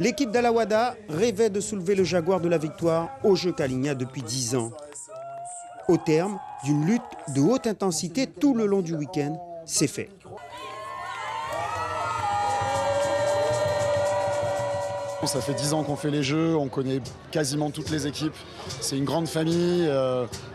L'équipe d'Alawada rêvait de soulever le Jaguar de la victoire au Jeux Caligna depuis 10 ans. Au terme d'une lutte de haute intensité tout le long du week-end, c'est fait. Ça fait 10 ans qu'on fait les Jeux, on connaît quasiment toutes les équipes. C'est une grande famille,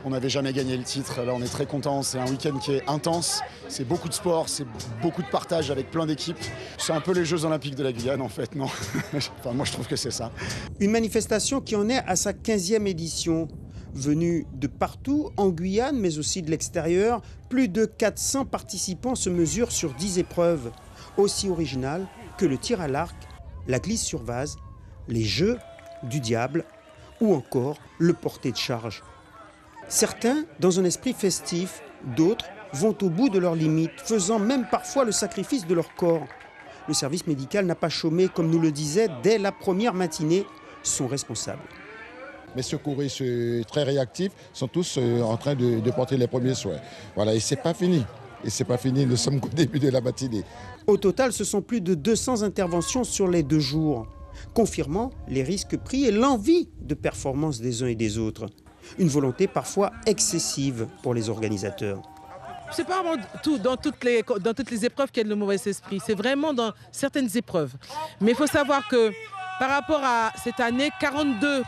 on n'avait jamais gagné le titre. Là, on est très contents. C'est un week-end qui est intense. C'est beaucoup de sport, c'est beaucoup de partage avec plein d'équipes. C'est un peu les Jeux Olympiques de la Guyane, en fait, non? Enfin, moi, je trouve que c'est ça. Une manifestation qui en est à sa 15e édition. Venus de partout, en Guyane, mais aussi de l'extérieur, plus de 400 participants se mesurent sur 10 épreuves. Aussi originales que le tir à l'arc, la glisse sur vase, les jeux du diable ou encore le porté de charge. Certains dans un esprit festif, d'autres vont au bout de leurs limites, faisant même parfois le sacrifice de leur corps. Le service médical n'a pas chômé, comme nous le disait dès la première matinée son responsable. Les secouristes très réactifs sont tous en train de porter les premiers soins. Voilà, et c'est pas fini. Et c'est pas fini, nous sommes qu'au début de la matinée. Au total, ce sont plus de 200 interventions sur les 2 jours, confirmant les risques pris et l'envie de performance des uns et des autres. Une volonté parfois excessive pour les organisateurs. C'est pas vraiment tout, dans toutes les épreuves qu'il y a de le mauvais esprit. C'est vraiment dans certaines épreuves. Mais il faut savoir que par rapport à cette année, 42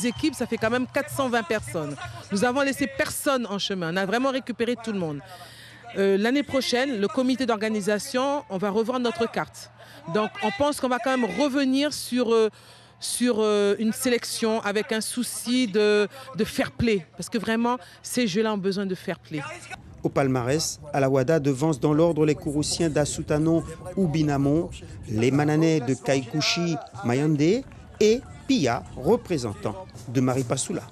équipes, ça fait quand même 420 personnes. Nous avons laissé personne en chemin. On a vraiment récupéré tout le monde. L'année prochaine, le comité d'organisation, on va revoir notre carte. Donc on pense qu'on va quand même revenir sur une sélection avec un souci de fair play. Parce que vraiment, ces jeux-là ont besoin de fair play. Au palmarès, Alawada devance dans l'ordre les Kouroussiens d'Assoutano ou Binamon, les Mananais de Kaikouchi Mayande et Pia, représentant de Maripasoula.